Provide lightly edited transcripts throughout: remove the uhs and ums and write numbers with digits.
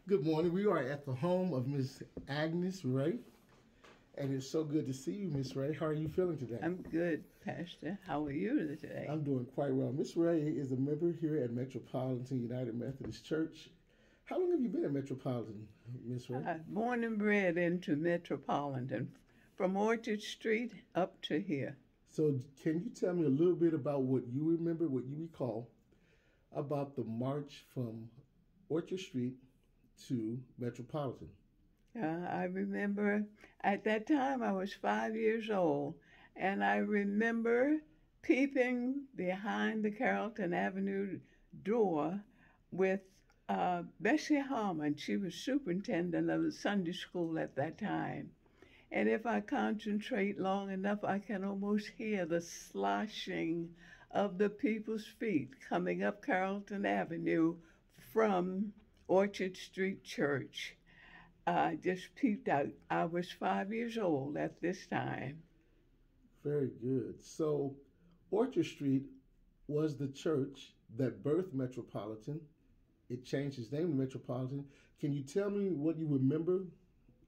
Good morning. We are at the home of Mrs.Agnrs Ray, and it's so good to see you, Miss Ray. How are you feeling today? I'm good, Pastor. How are you today? I'm doing quite well. Miss Ray is a member here at Metropolitan United Methodist Church. How long have you been at Metropolitan, Miss Ray? Born and bred into Metropolitan, from Orchard Street up to here. So, can you tell me a little bit about what you remember, what you recall about the march from Orchard Street to Metropolitan? I remember at that time I was 5 years old, and I remember peeping behind the Carrollton Avenue door with Bessie Harmon. She was superintendent of the Sunday school at that time. And if I concentrate long enough, I can almost hear the sloshing of the people's feet coming up Carrollton Avenue from Orchard Street Church. I just peeped out. I was 5 years old at this time. Very good. So, Orchard Street was the church that birthed Metropolitan. It changed its name to Metropolitan. Can you tell me what you remember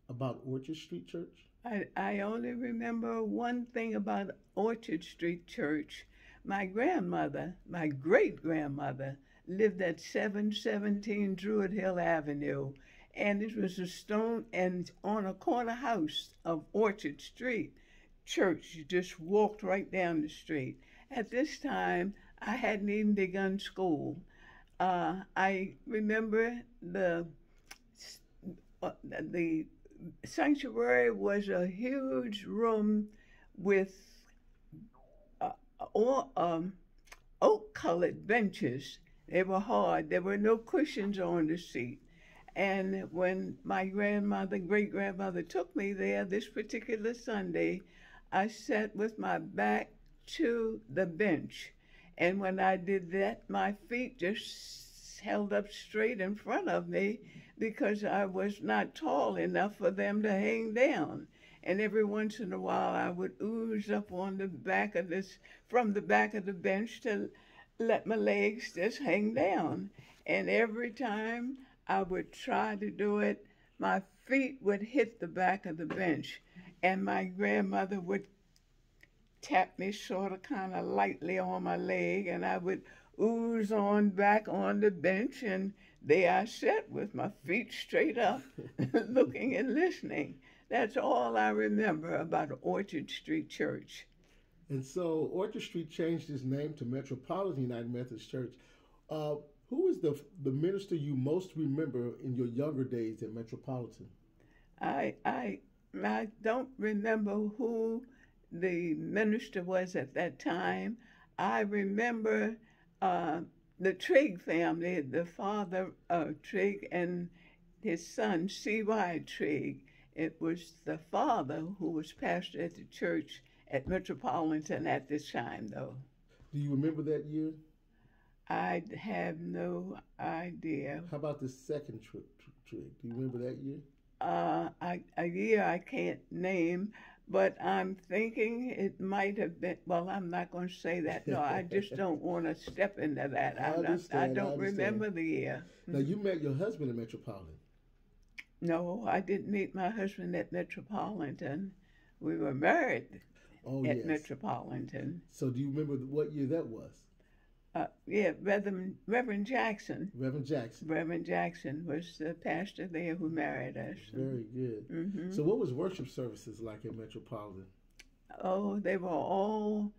about Orchard Street Church? I only remember one thing about Orchard Street Church. My grandmother, my great-grandmother, lived at 717 Druid Hill Avenue, and it was a stone and on a corner house of Orchard Street Church. You just walked right down the street. At this time, I hadn't even begun school. I remember the sanctuary was a huge room with oak-colored benches. They were hard. There were no cushions on the seat. And when my great-grandmother took me there this particular Sunday, I sat with my back to the bench. And when I did that, my feet just held up straight in front of me because I was not tall enough for them to hang down. And every once in a while, I would ooze up on the back of from the back of the bench to let my legs just hang down. And every time I would try to do it, my feet would hit the back of the bench, and my grandmother would tap me sort of kind of lightly on my leg, and I would ooze on back on the bench, and there I sat with my feet straight up, looking and listening. That's all I remember about Orchard Street Church. And so Orchard Street changed its name to Metropolitan United Methodist Church. Who is the minister you most remember in your younger days at Metropolitan? I don't remember who the minister was at that time. I remember the Trigg family, the father Trigg and his son C.Y. Trigg. It was the father who was pastor at the church at Metropolitan at this time, though. Do you remember that year? I have no idea. How about the second Trigg? Do you remember that year? A year I can't name, but I'm thinking it might have been, well, I'm not going to say that. No, I just don't want to step into that. I don't remember the year. Now, you met your husband at Metropolitan. No, I didn't meet my husband at Metropolitan. We were married at Metropolitan. So do you remember what year that was? Yeah, Reverend Jackson. Reverend Jackson. Reverend Jackson was the pastor there who married us. Very good. Mm-hmm. So what was worship services like at Metropolitan? Oh, they were all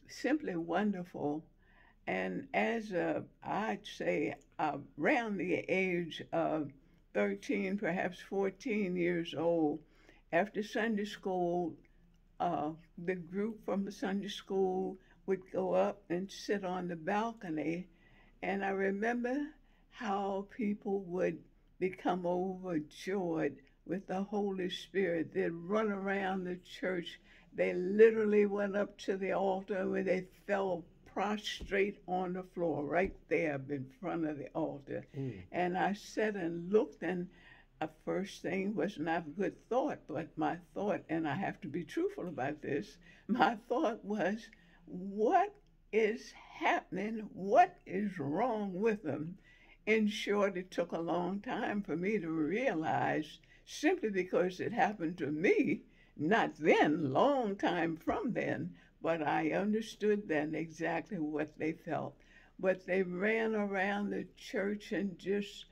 simply wonderful. And as I'd say around the age of 13, perhaps 14 years old, after Sunday school, the group from the Sunday school would go up and sit on the balcony, and I remember how people would become overjoyed with the Holy Spirit. They'd run around the church. They literally went up to the altar where they fell prostrate on the floor right there in front of the altar. And I sat and looked, and the first thing was not a good thought, but my thought, and I have to be truthful about this, my thought was, what is happening? What is wrong with them? in short, it took a long time for me to realize, simply because it happened to me, not then, long time from then, but I understood then exactly what they felt. But they ran around the church and just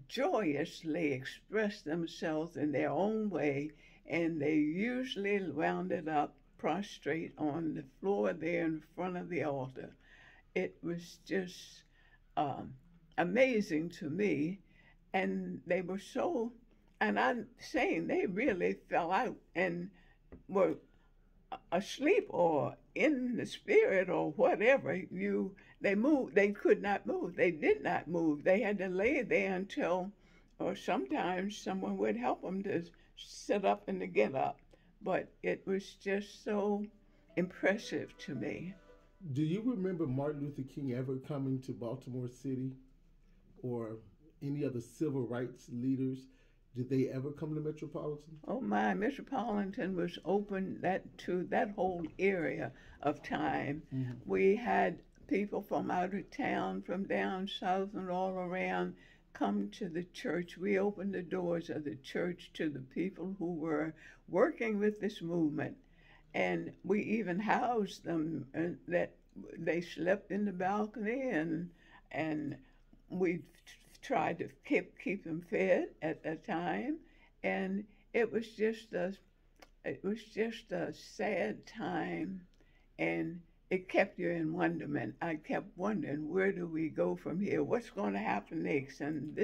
joyously expressed themselves in their own way, and they usually wound up prostrate on the floor there in front of the altar. It was just um, amazing to me, and they were so, and I'm saying they really fell out and were asleep or in the spirit or whatever. They moved, they could not move, they did not move, they had to lay there until, or sometimes someone would help them to sit up and to get up. But it was just so impressive to me. Do you remember Martin Luther King ever coming to Baltimore City, or any other civil rights leaders? Did they ever come to Metropolitan? Oh my, Metropolitan was open that to that whole area of time. Mm-hmm. We had people from out of town, from down south and all around, come to the church. We opened the doors of the church to the people who were working with this movement. And we even housed them, that they slept in the balcony, and we tried to keep them fed at that time. And it was just a sad time, and it kept you in wonderment. I kept wondering, where do we go from here? What's going to happen next? And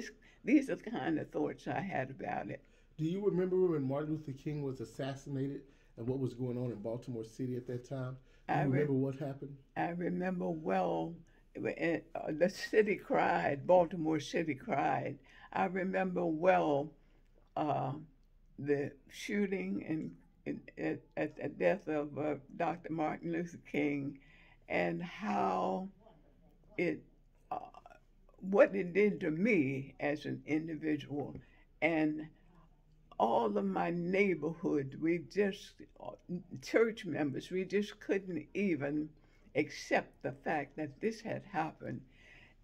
these are the kind of thoughts I had about it. Do you remember when Martin Luther King was assassinated and what was going on in Baltimore City at that time? Do you remember what happened? I remember well. The city cried, Baltimore City cried. I remember well the shooting and at the death of Dr. Martin Luther King, and how what it did to me as an individual, and all of my neighborhood. Church members, we just couldn't even accept the fact that this had happened.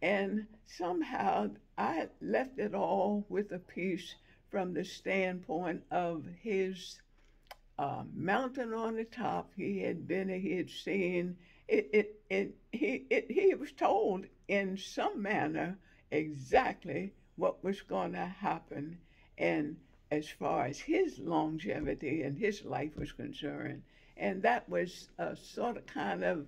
And somehow I left it all with a peace from the standpoint of his mountain on the top. He had seen it. He was told in some manner exactly what was going to happen, and as far as his longevity and his life was concerned. And that was sort of kind of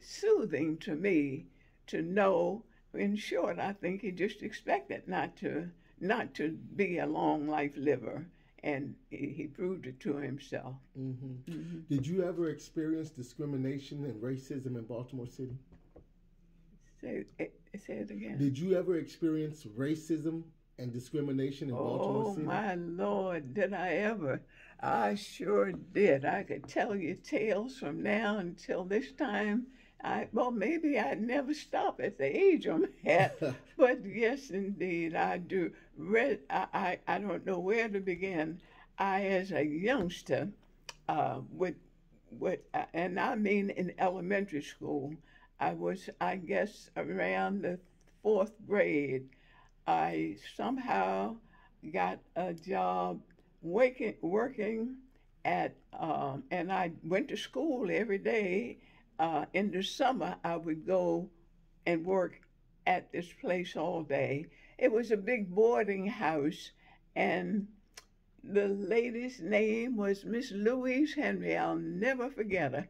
soothing to me to know. In short, I think he just expected not to be a long life liver, and he proved it to himself. Mm-hmm. Mm-hmm. Did you ever experience discrimination and racism in Baltimore City? Say it again. Did you ever experience racism and discrimination in Baltimore City? Oh, my Lord, did I ever? I sure did. I could tell you tales from now until this time. Maybe I'd never stop at the age I'm at, but yes, indeed, I do. I don't know where to begin. As a youngster, and I mean in elementary school, I was, I guess, around the 4th grade. I somehow got a job working at, and I went to school every day. In the summer, I would go and work at this place all day. It was a big boarding house, and the lady's name was Miss Louise Henry. I'll never forget her.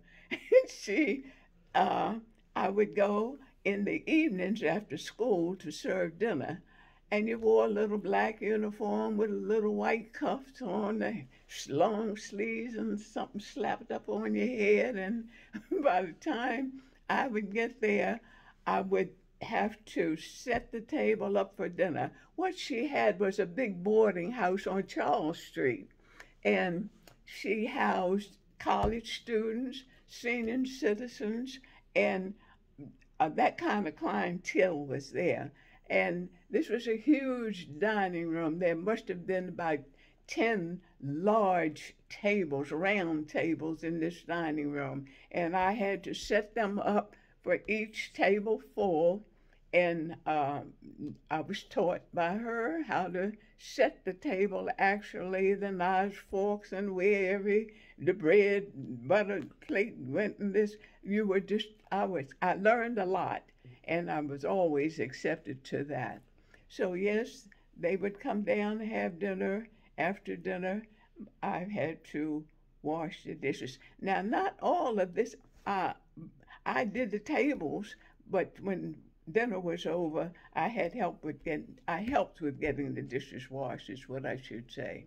I would go in the evenings after school to serve dinner, and you wore a little black uniform with a little white cuffs on the long sleeves and something slapped up on your head. And by the time I would get there, I would have to set the table up for dinner. What she had was a big boarding house on Charles Street, and she housed college students, senior citizens, and that kind of clientele was there. And this was a huge dining room. There must have been about 10 large tables, round tables in this dining room. And I had to set them up for each table full. And I was taught by her how to set the table, actually, the knives, forks, and where the bread, butter plate went in this. You were just, I learned a lot, and I was always accepted to that. So yes, they would come down and have dinner. After dinner, I had to wash the dishes. Now, not all of this, uh, I did the tables, but when dinner was over, I helped with getting the dishes washed, is what I should say.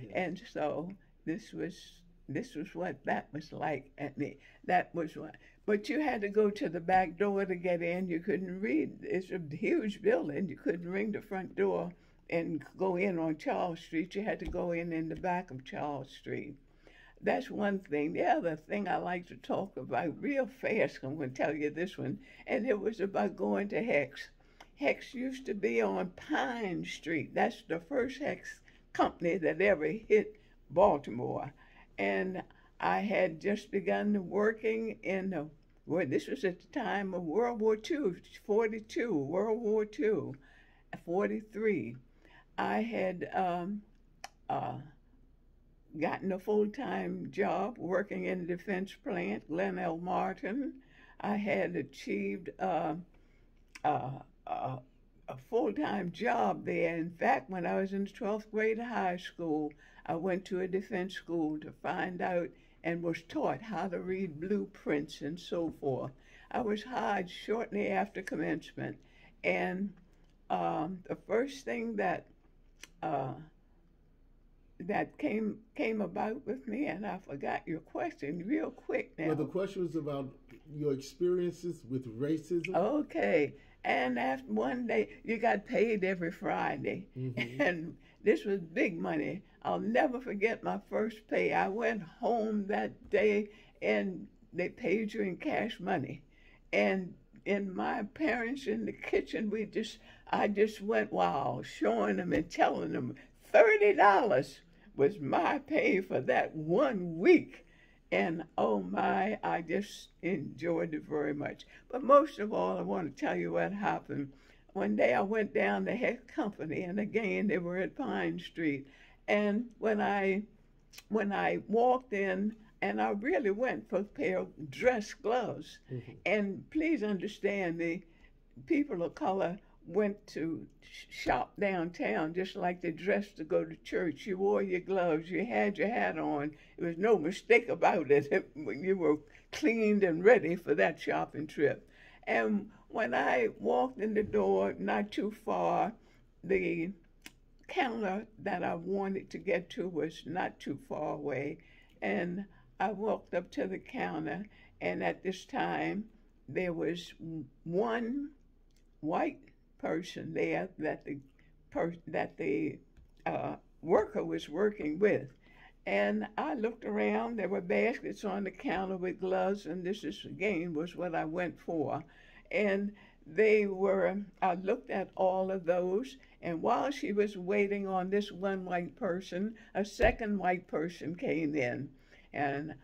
Yes. And so this was this was what that was like at me. That was what. But you had to go to the back door to get in. You couldn't read. It's a huge building. You couldn't ring the front door and go in on Charles Street. You had to go in the back of Charles Street. That's one thing. The other thing I like to talk about real fast, I'm going to tell you this one, and it was about going to Hex. Hex used to be on Pine Street. That's the first Hex company that ever hit Baltimore. And I had just begun working well, this was at the time of World War II, 42, World War II, 43. I had gotten a full-time job working in the defense plant, Glen L. Martin. I had achieved a full-time job there. In fact, when I was in the 12th grade of high school, I went to a defense school to find out and was taught how to read blueprints and so forth. I was hired shortly after commencement, and the first thing that came about with me, and I forgot your question real quick now. Well, the question was about your experiences with racism. Okay. And after one day, you got paid every Friday. Mm-hmm. And this was big money. I'll never forget my first pay. I went home that day and they paid you in cash money. And in my parents in the kitchen, I just went wild, showing them and telling them $30 was my pay for that 1 week. And oh my, I just enjoyed it very much. But most of all, I want to tell you what happened. One day I went down to Head Company, and again, they were at Pine Street. And when I walked in, and I really went for a pair of dress gloves. Mm-hmm. And please understand, the people of color went to shop downtown just like they dressed to go to church. You wore your gloves, you had your hat on. There was no mistake about it. You were cleaned and ready for that shopping trip. And when I walked in the door, not too far, the counter that I wanted to get to was not too far away. And I walked up to the counter, and at this time, there was one white person there that the worker was working with. And I looked around, there were baskets on the counter with gloves, and this is, again, was what I went for. And I looked at all of those, and while she was waiting on this one white person, a second white person came in. And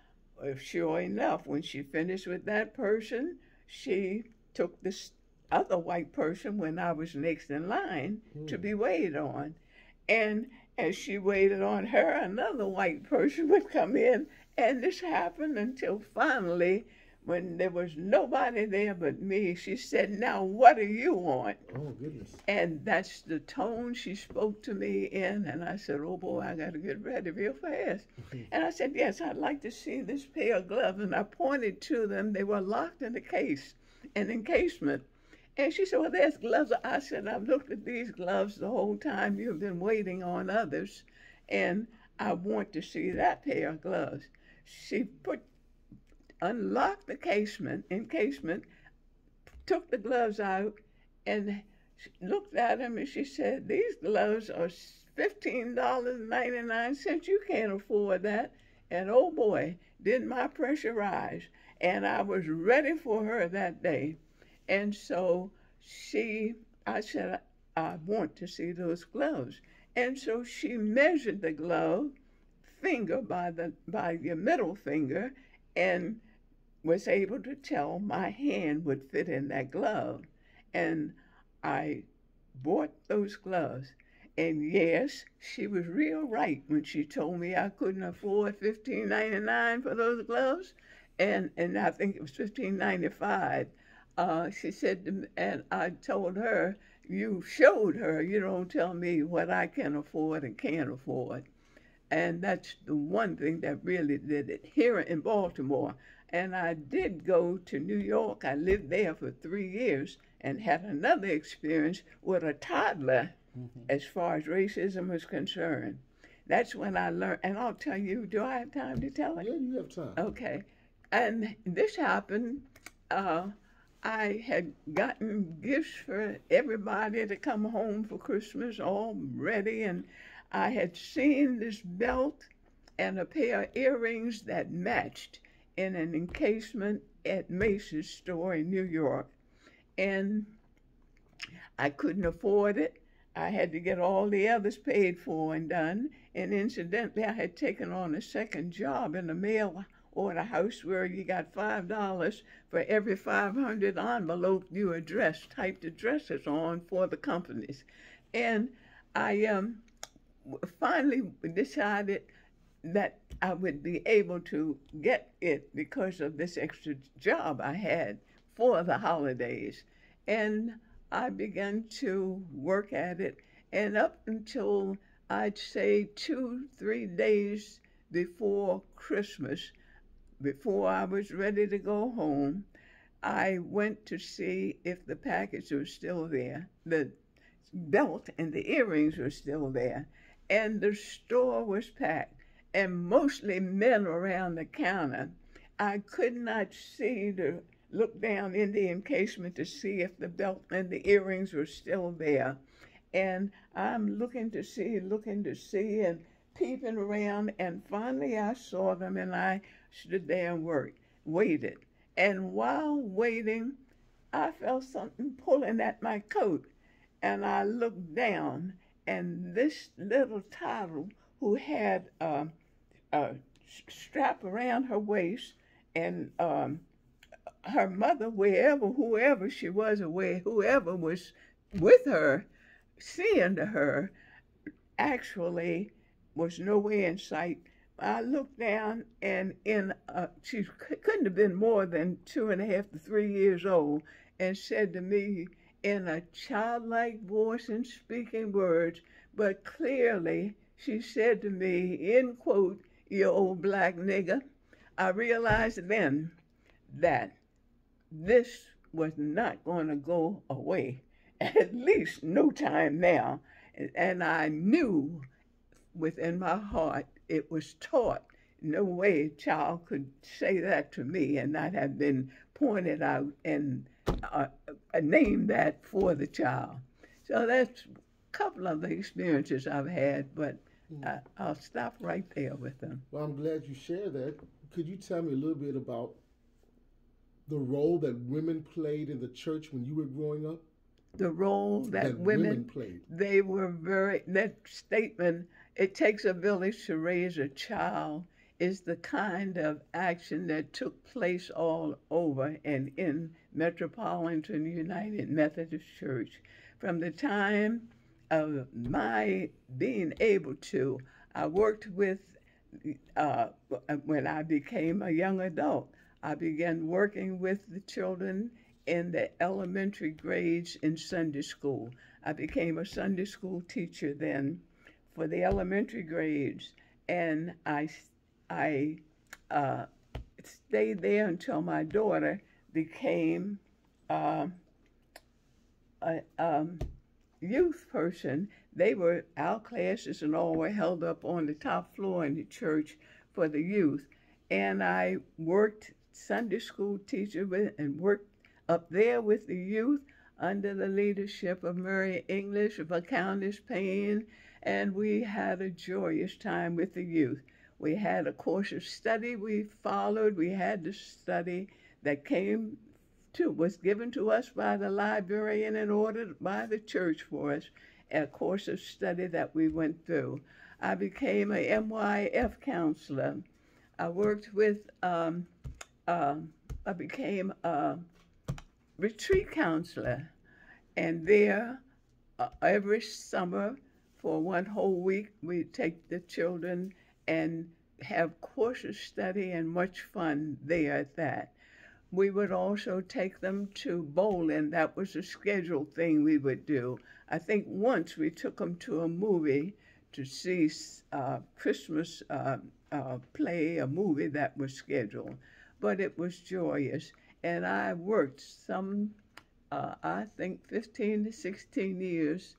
sure enough, when she finished with that person, she took this other white person when I was next in line to be waited on. And as she waited on her, another white person would come in, and this happened until finally, when there was nobody there but me, she said, "Now what do you want?" Oh, goodness. And that's the tone she spoke to me in, and I said, "Oh boy, I got to get ready real fast." And I said, "Yes, I'd like to see this pair of gloves." And I pointed to them. They were locked in a case, an encasement. And she said, "Well, there's gloves." I said, "I've looked at these gloves the whole time you've been waiting on others, and I want to see that pair of gloves." She unlocked the encasement, took the gloves out, and looked at them, and she said, "These gloves are $15.99. You can't afford that." And oh boy, did my pressure rise. And I was ready for her that day. And so I said, "I want to see those gloves." And so she measured the glove finger by your middle finger, and was able to tell my hand would fit in that glove. And I bought those gloves. And yes, she was real right when she told me I couldn't afford $15.99 for those gloves, and I think it was $15.95. She said, and I told her, "You showed her. You don't tell me what I can afford and can't afford." And that's the one thing that really did it here in Baltimore. And I did go to New York. I lived there for 3 years and had another experience with a toddler as far as racism was concerned. That's when I learned, and I'll tell you, do I have time to tell it? Yeah, you have time. Okay. And this happened. I had gotten gifts for everybody to come home for Christmas, all ready, and I had seen this belt and a pair of earrings that matched in an encasement at Macy's store in New York. And I couldn't afford it. I had to get all the others paid for and done. And incidentally, I had taken on a second job in a mail order house where you got $5 for every 500 envelope you typed addresses on for the companies. And I finally decided that I would be able to get it because of this extra job I had for the holidays. And I began to work at it, and up until I'd say 2-3 days before Christmas, before I was ready to go home, I went to see if the package was still there. The belt and the earrings were still there, and the store was packed, and mostly men around the counter. I could not see to look down in the encasement to see if the belt and the earrings were still there. And I'm looking to see, and peeping around, and finally I saw them, and I stood there and waited. And while waiting, I felt something pulling at my coat, and I looked down, and this little toddler who had a strap around her waist, and her mother, whoever she was, whoever was with her, seeing to her, actually was nowhere in sight. I looked down, and she couldn't have been more than 2.5 to 3 years old, and said to me in a childlike voice and speaking words, but clearly she said to me, in quote, "You old black nigger." I realized then that this was not going to go away, at least no time now. And I knew within my heart it was taught. No way a child could say that to me and not have been pointed out and named that for the child. So that's a couple of the experiences I've had, but I'll stop right there with them. Well, I'm glad you shared that. Could you tell me a little bit about the role that women played in the church when you were growing up? The role that women played. They were that statement, "It takes a village to raise a child," is the kind of action that took place all over and in Metropolitan United Methodist Church. From the time of my being able to, I worked with, when I became a young adult, I began working with the children in the elementary grades in Sunday school. I became a Sunday school teacher then for the elementary grades, and I stayed there until my daughter became a youth person. Our classes and all were held up on the top floor in the church for the youth, and I worked Sunday school teacher and worked up there with the youth under the leadership of Mrs.Agnrs, of Countess Payne, and we had a joyous time with the youth. We had a course of study we followed. We had the study that was given to us by the librarian and ordered by the church for us, a course of study that we went through. I became a MYF counselor. I worked with, I became a retreat counselor, And there, every summer, for one whole week, we take the children and have courses study and much fun there at that. We would also take them to bowling. That was a scheduled thing we would do. I think once we took them to a movie to see Christmas play, a movie that was scheduled. But it was joyous. And I worked I think 15 to 16 years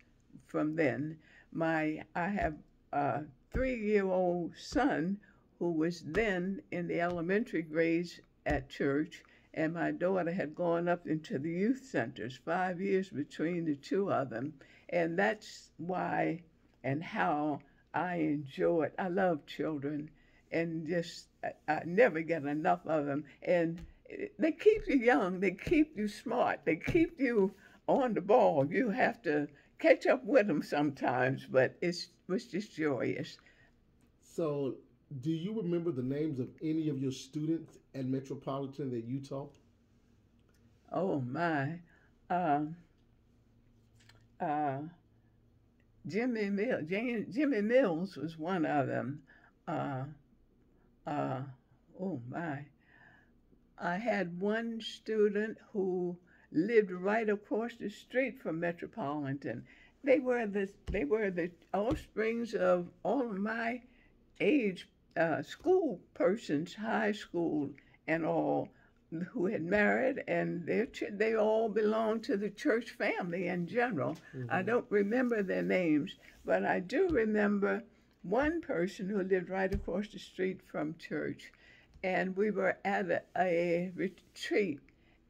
from then. I have a 3-year-old son who was then in the elementary grades at church, and my daughter had gone up into the youth centers, 5 years between the two of them. And that's why and how I love children, and just, I never get enough of them. And they keep you young, they keep you smart, they keep you on the ball. You have to catch up with them sometimes, but it was just joyous. So, do you remember the names of any of your students at Metropolitan that you taught? Oh my. Uh, uh, Jimmy Mills was one of them. Uh, uh, oh my. I had one student who lived right across the street from Metropolitan. They were the offsprings of all of my age school persons, high school and all, who had married, and they all belonged to the church family in general. Mm-hmm. I don't remember their names, but I do remember one person who lived right across the street from church, and we were at a retreat,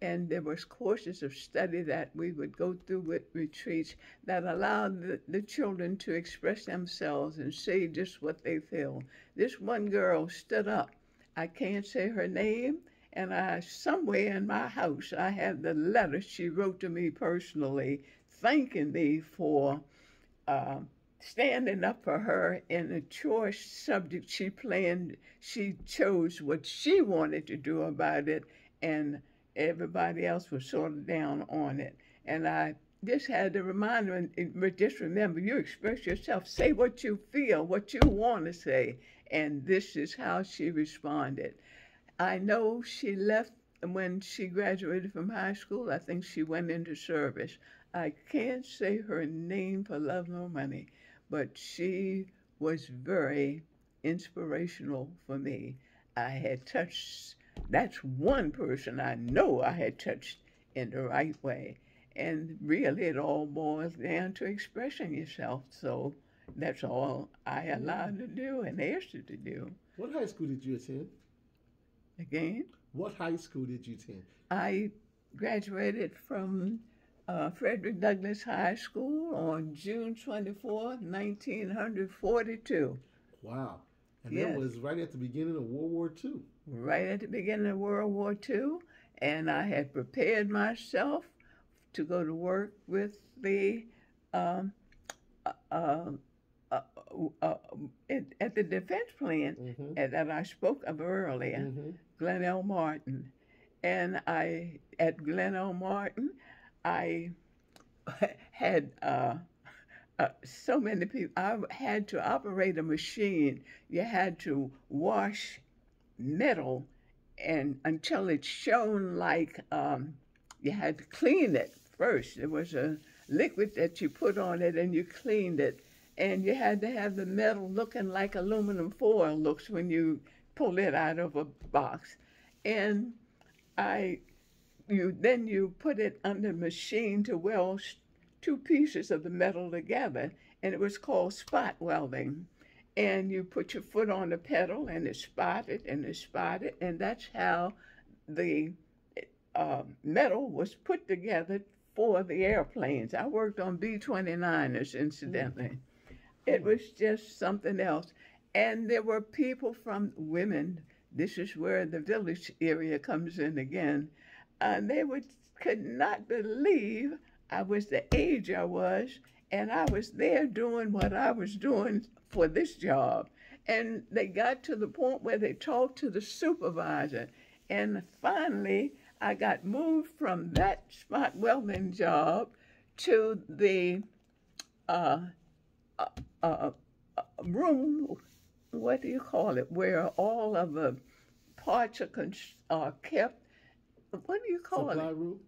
and there was courses of study that we would go through with retreats that allowed the children to express themselves and say just what they feel. This one girl stood up. I can't say her name, and somewhere in my house I have the letter she wrote to me personally, thanking me for standing up for her in a choice subject she planned. She chose what she wanted to do about it, and everybody else was sort of down on it. And I just had to remind her, just remember, you express yourself, say what you feel, what you want to say. And this is how she responded. I know she left when she graduated from high school. I think she went into service. I can't say her name for love nor money, but she was very inspirational for me. That's one person I know I had touched in the right way. And really, it all boils down to expressing yourself. So that's all I allowed to do and asked her to do. What high school did you attend? Again? What high school did you attend? I graduated from Frederick Douglass High School on June 24th, 1942. Wow. And yes. That was right at the beginning of World War II. Right at the beginning of World War II. And I had prepared myself to go to work with the at the defense plant mm-hmm. that I spoke of earlier, mm-hmm. Glen L. Martin. And at Glen L. Martin, I had so many people. I had to operate a machine. You had to wash metal and until it shone like you had to clean it first. There was a liquid that you put on it and you cleaned it. And you had to have the metal looking like aluminum foil looks when you pull it out of a box. And you put it under the machine to weld two pieces of the metal together, and it was called spot welding. And you put your foot on the pedal, and it spotted, and that's how the metal was put together for the airplanes. I worked on B-29ers, incidentally. Mm-hmm. It was just something else. And there were people from women. This is where the village area comes in again. They could not believe I was the age I was, and I was there doing what I was doing for this job. And they got to the point where they talked to the supervisor. And finally, I got moved from that spot welding job to the uh, uh, room, what do you call it, where all of the parts are kept. What do you call Supply it? room?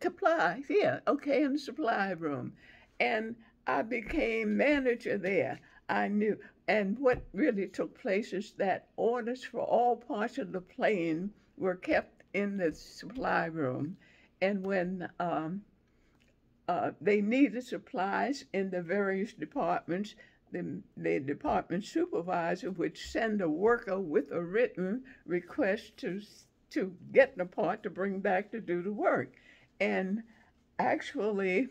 Supplies, yeah, okay, in the supply room. And I became manager there. I knew. And what really took place is that orders for all parts of the plane were kept in the supply room. And when they needed supplies in the various departments, the department supervisor would send a worker with a written request to get the part to bring back to do the work. And actually,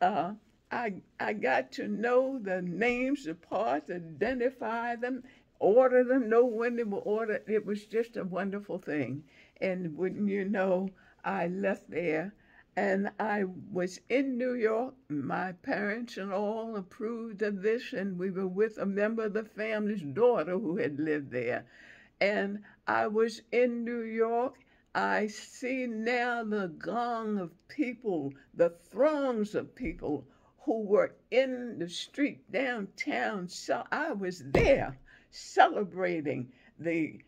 uh, I got to know the names of parts, identify them, order them, know when they were ordered. It was just a wonderful thing. And wouldn't you know, I left there and I was in New York. My parents and all approved of this, and we were with a member of the family's daughter who had lived there. And I was in New York. I see now the gong of people, the throngs of people who were in the street downtown. So I was there celebrating the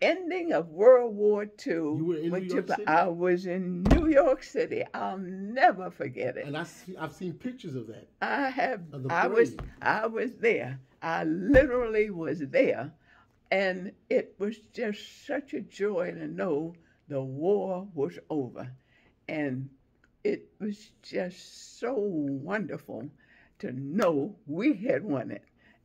ending of World War II. You were in New York City? I was in New York City. I'll never forget it. And I've seen pictures of that. I have. Of the I was there. I literally was there, and it was just such a joy to know the war was over, and it was just so wonderful to know we had won it.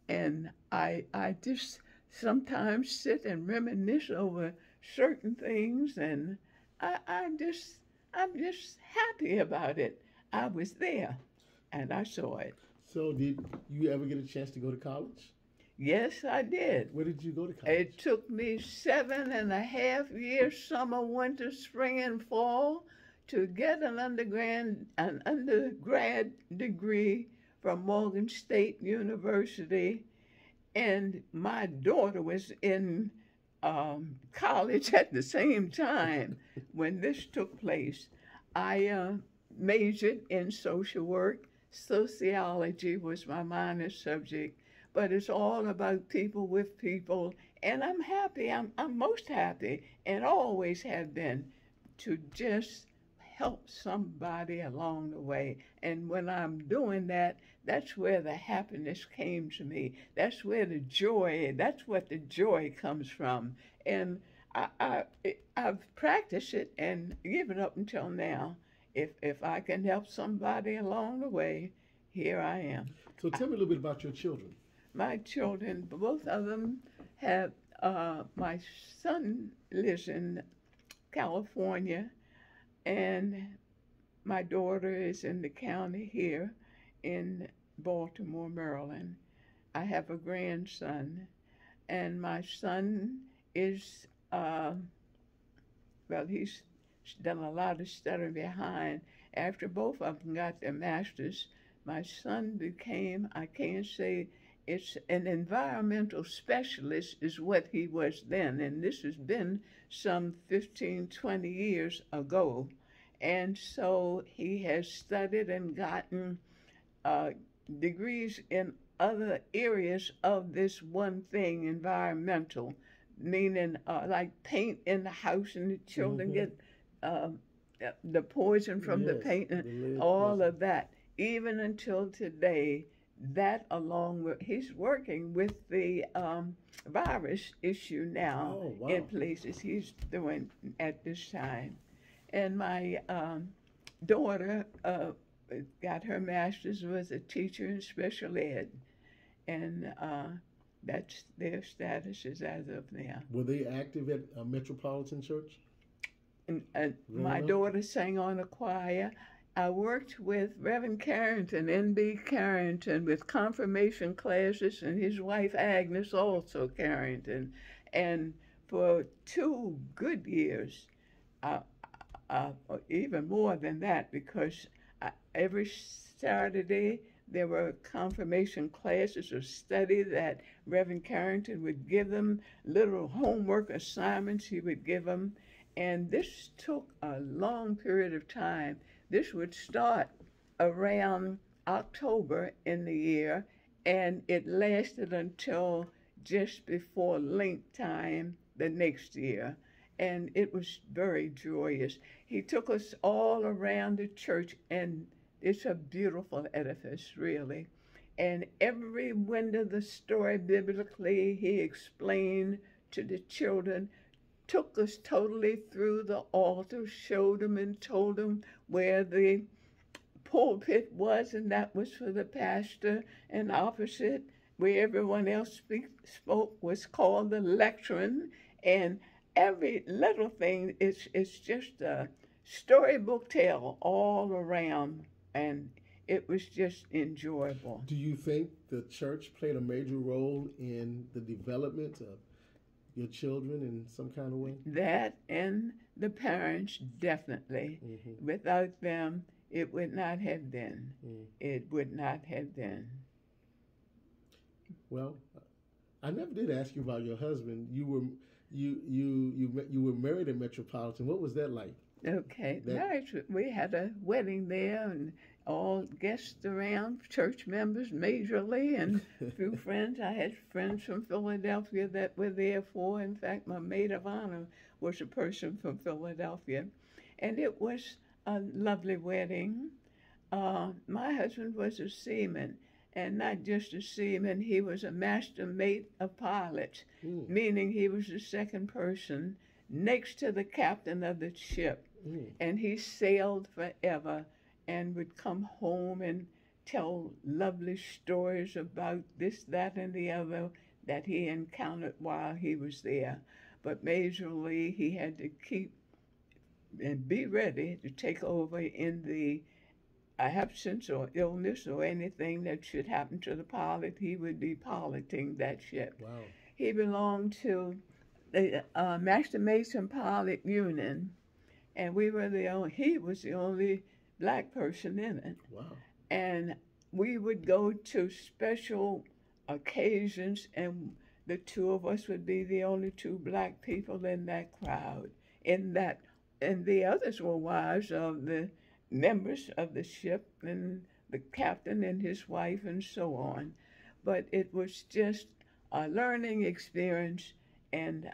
And I just sometimes sit and reminisce over certain things, and I'm just happy about it. I was there, and I saw it. So did you ever get a chance to go to college? Yes, I did. Where did you go to college? It took me 7.5 years, summer, winter, spring, and fall, to get an undergrad degree from Morgan State University. And my daughter was in college at the same time when this took place. I majored in social work. Sociology was my minor subject, but it's all about people with people. And I'm happy, I'm most happy, and always have been, to just help somebody along the way. And when I'm doing that, that's where the happiness came to me. That's where the joy, that's what the joy comes from. And I've practiced it and given up until now. If I can help somebody along the way, here I am. So tell me a little bit about your children. My children, both of them have, my son lives in California, and my daughter is in the county here in Baltimore, Maryland. I have a grandson, and my son is, he's done a lot of studying behind. After both of them got their masters, my son became, I can't say, it's an environmental specialist is what he was then, and this has been some 15, 20 years ago. And so he has studied and gotten degrees in other areas of this one thing, environmental, meaning like paint in the house and the children get the poison from the paint and all of that. Even until today, that along with, he's working with the virus issue now in places he's doing at this time. And my daughter got her master's, was a teacher in special ed, and that's their statuses as of now. Were they active at Metropolitan Church? And my daughter sang on a choir. I worked with Reverend Carrington, N.B. Carrington, with confirmation classes, and his wife Agnes, also Carrington. And for 2 good years, even more than that, because every Saturday there were confirmation classes or study that Reverend Carrington would give them, little homework assignments he would give them. And this took a long period of time. This would start around October in the year, and it lasted until just before Lent time the next year. And it was very joyous. He took us all around the church, and it's a beautiful edifice, really. And every wind of the story biblically, he explained to the children, took us totally through the altar, showed them and told them where the pulpit was, and that was for the pastor, and opposite, where everyone else spoke, was called the lectern. And every little thing is just a storybook tale all around, and it was just enjoyable. Do you think the church played a major role in the development of your children in some kind of way? That and the parents, definitely. Mm-hmm. Without them, it would not have been. Mm. It would not have been. Well, I never did ask you about your husband. You were married in Metropolitan. What was that like? Okay, marriage. We had a wedding there, and all guests around, church members majorly, and a few friends. I had friends from Philadelphia that were there for. In fact, my maid of honor was a person from Philadelphia, and it was a lovely wedding. My husband was a seaman, and not just a seaman, he was a master mate of pilots, meaning he was the second person next to the captain of the ship. And he sailed forever and would come home and tell lovely stories about this, that, and the other that he encountered while he was there. But majorly, he had to keep and be ready to take over in the absence or illness or anything that should happen to the pilot. He would be piloting that ship. Wow. He belonged to the Master Mason Pilot Union, and he was the only black person in it. Wow. And we would go to special occasions, and the two of us would be the only two black people in that crowd. And the others were wives of the members of the ship and the captain and his wife and so on. But it was just a learning experience, and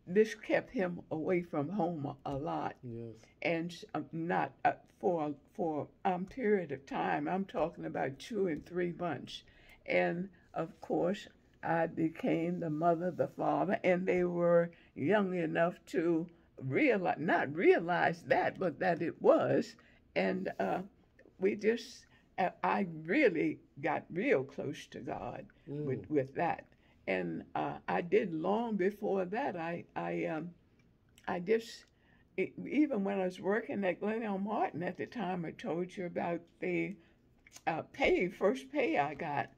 this kept him away from home a lot. Yes. And not for a period of time. I'm talking about 2 and 3 months. And of course, I became the mother, the father, and they were young enough to not realize that, but that it was. And I really got real close to God with that. And I did long before that. Even when I was working at Glen Martin at the time, I told you about the first pay I got.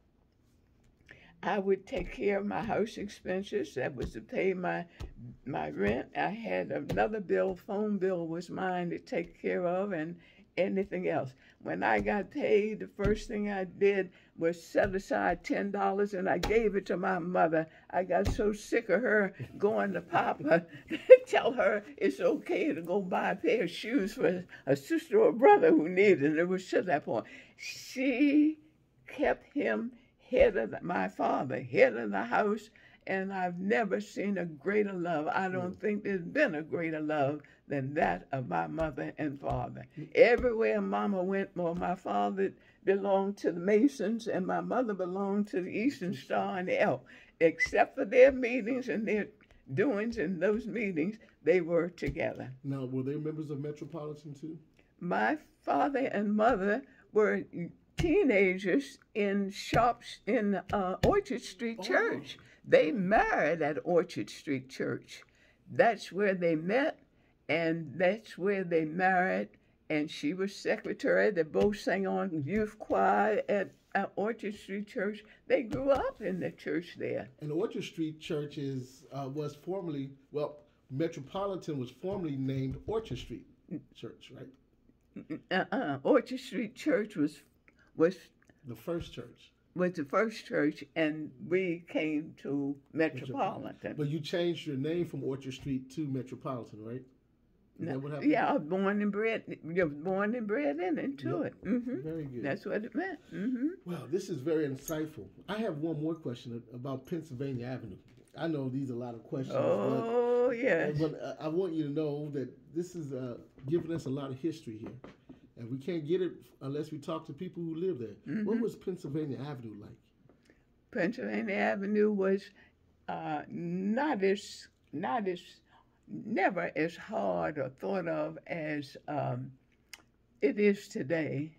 I would take care of my house expenses. That was to pay my rent. I had another bill, phone bill was mine to take care of, and anything else. When I got paid, the first thing I did was set aside $10, and I gave it to my mother. I got so sick of her going to Papa to tell her it's okay to go buy a pair of shoes for a sister or brother who needed it. It was to that point. She kept him my father, head of the house, and I've never seen a greater love. I don't think there's been a greater love than that of my mother and father. Everywhere Mama went, well, my father belonged to the Masons and my mother belonged to the Eastern Star and the Elk. Except for their meetings and their doings in those meetings, they were together. Now, were they members of Metropolitan too? My father and mother were teenagers in shops in Orchard Street Church. They married at Orchard Street Church. That's where they met, and that's where they married. And she was secretary. They both sang on youth choir at Orchard Street Church. They grew up in the church there. And Orchard Street Church was formerly, Metropolitan was formerly named Orchard Street Church, right? Orchard Street Church was the first church. Was the first church, and we came to Metropolitan. But you changed your name from Orchard Street to Metropolitan, right? Is that what happened? Yeah, I was born and bred. You was born and bred into Yep. it. Hmm. Very good. That's what it meant. Hmm. Well, this is very insightful. I have one more question about Pennsylvania Avenue. I know these are a lot of questions, Oh, yes. but I want you to know that this is giving us a lot of history here. And we can't get it unless we talk to people who live there. Mm-hmm. What was Pennsylvania Avenue like? Pennsylvania Avenue was not as never as hard or thought of as it is today.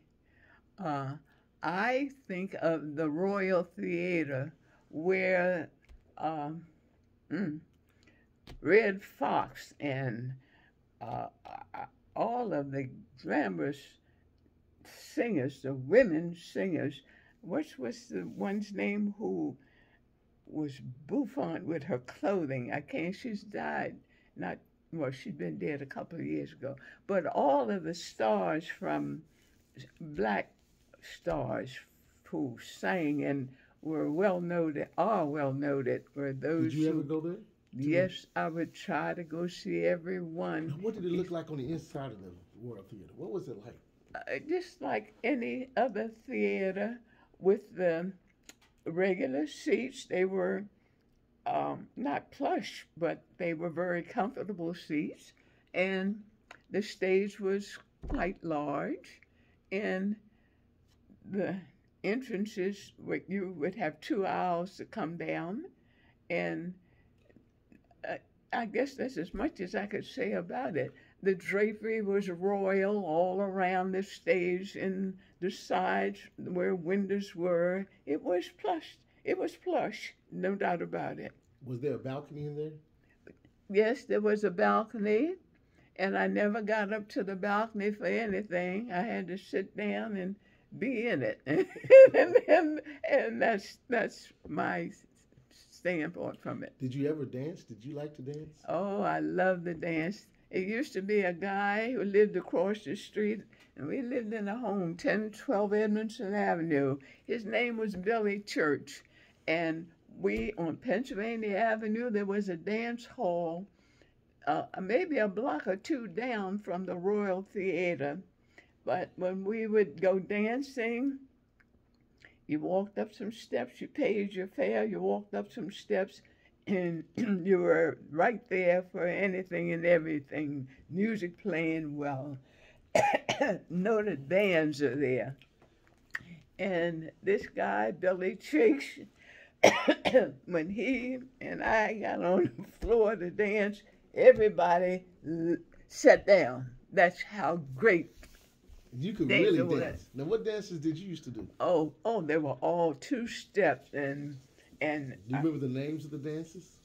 I think of the Royal Theater where Red Fox and all of the glamorous singers, the women singers. What was the one's name who was bouffant with her clothing? I can't. She's died. Not well. She'd been dead a couple of years ago. But all of the stars from black stars who sang and were well noted, were those. Did you ever go there? Yes, I would try to go see everyone. What did it look like on the inside of the Royal Theater? What was it like? Just like any other theater with the regular seats. They were not plush, but they were very comfortable seats. And the stage was quite large. And the entrances, you would have 2 aisles to come down. And I guess that's as much as I could say about it. The drapery was royal all around the stage and the sides where windows were. It was plush. It was plush, no doubt about it. Was there a balcony in there? Yes, there was a balcony, and I never got up to the balcony for anything. I had to sit down and be in it. and that's my standpoint from it. Did you ever dance? Did you like to dance? Oh, I love the dance. It used to be a guy who lived across the street, and we lived in a home, 1012 Edmondson Avenue. His name was Billy Church, and we, on Pennsylvania Avenue, there was a dance hall, maybe a block or two down from the Royal Theater. But when we would go dancing, you walked up some steps, you paid your fare, you walked up some steps, and you were right there for anything and everything. Music playing well. Noted bands are there. And this guy, Billy Church, when he and I got on the floor to dance, everybody sat down. That's how great you could really dance. Now, what dances did you used to do? Oh, they were all 2-step and. Do you remember the names of the dances?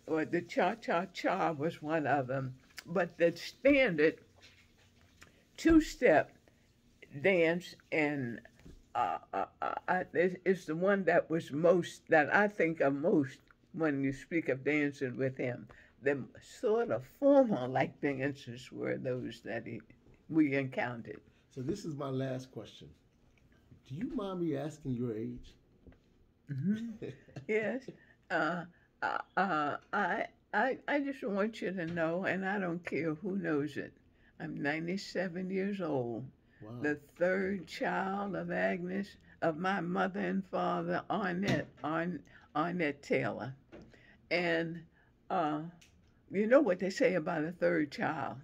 Well, the cha-cha-cha was one of them, but the standard 2-step dance and is the one that was that I think of most when you speak of dancing with him. The sort of formal-like dances were those that we encountered. So this is my last question. Do you mind me asking your age? Mm-hmm. Yes. I just want you to know, and I don't care who knows it, I'm 97 years old. Wow. The third child of Agnes, of my mother and father, Arnett Taylor. And you know what they say about a third child.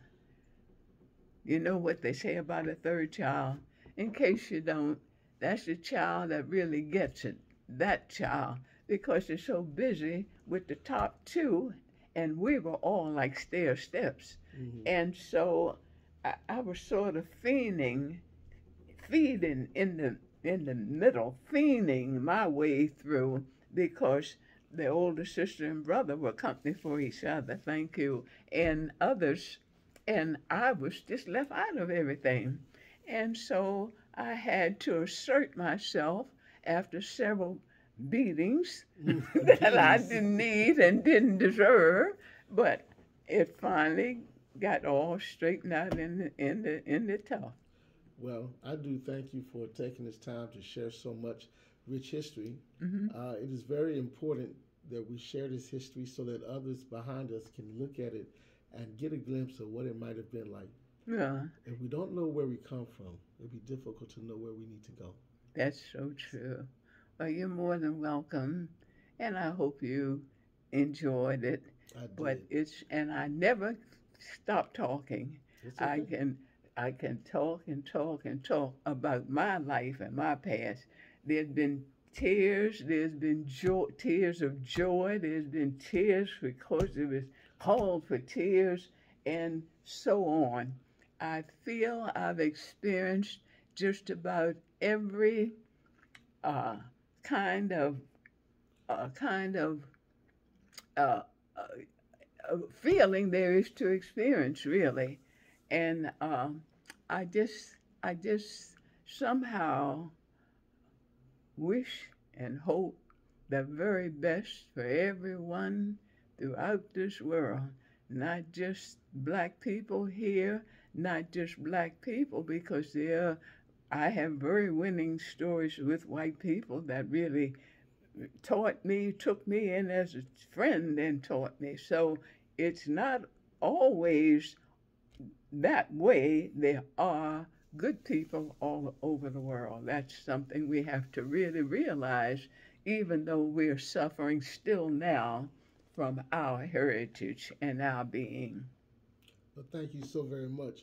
You know what they say about a third child. In case you don't, that's the child that really gets it. That child, because they're so busy with the top 2, and we were all like stair steps. Mm-hmm. And so I was sort of feeding in the middle, fiending my way through, because the older sister and brother were company for each other, thank you, and others, and I was just left out of everything. And so I had to assert myself after several beatings that I didn't need and didn't deserve, but it finally got all straightened out in the tough. Well, I do thank you for taking this time to share so much rich history. Mm-hmm. It is very important that we share this history so that others behind us can look at it and get a glimpse of what it might have been like. Yeah, If we don't know where we come from, it'd be difficult to know where we need to go. that's so true. Well, you're more than welcome, and I hope you enjoyed it. I But did. and I never stop talking. It's I okay. can I can talk and talk and talk about my life and my past. There's been tears, there's been joy, tears of joy, there's been tears because it was called for tears, and so on. I feel I've experienced just about every uh, kind of kind of uh, feeling there is to experience, really. And I just, I just somehow wish and hope the very best for everyone throughout this world, not just black people here, not just black people, because I have very winning stories with white people that really taught me, took me in as a friend and taught me. So it's not always that way. There are good people all over the world. That's something we have to really realize, even though we're suffering still now from our heritage and our being. Well, thank you so very much.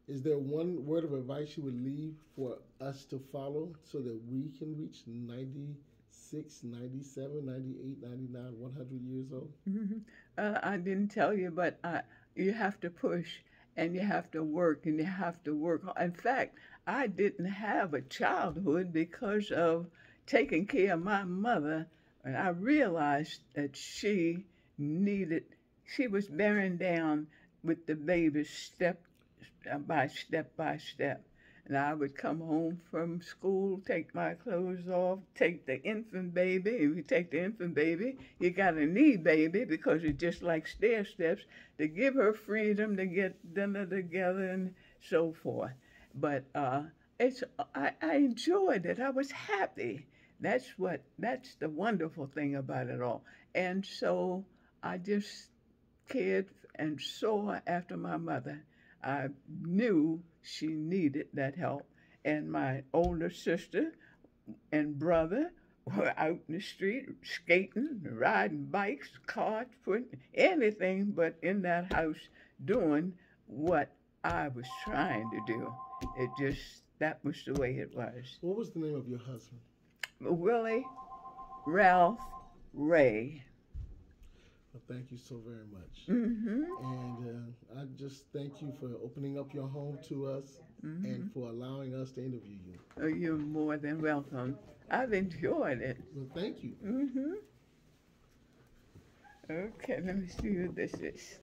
Is there one word of advice you would leave for us to follow so that we can reach 96, 97, 98, 99, 100 years old? I didn't tell you, but you have to push and you have to work and you have to work. In fact, I didn't have a childhood because of taking care of my mother, and I realized that she was bearing down with the baby step by step. And I would come home from school, take my clothes off, take the infant baby. If you take the infant baby, you got to need baby because it's just like stair steps to give her freedom to get dinner together and so forth. But I enjoyed it. I was happy. That's the wonderful thing about it all. And so I just cared and saw after my mother. I knew she needed that help. And my older sister and brother were out in the street skating, riding bikes, carts, putting anything but in that house doing what I was trying to do. That was the way it was. What was the name of your husband? Willie Ralph Ray. Well, thank you so very much. Mm-hmm. And I just thank you for opening up your home to us and for allowing us to interview you. Oh, you're more than welcome. I've enjoyed it. Well, thank you. Mm-hmm. Okay, let me see who this is.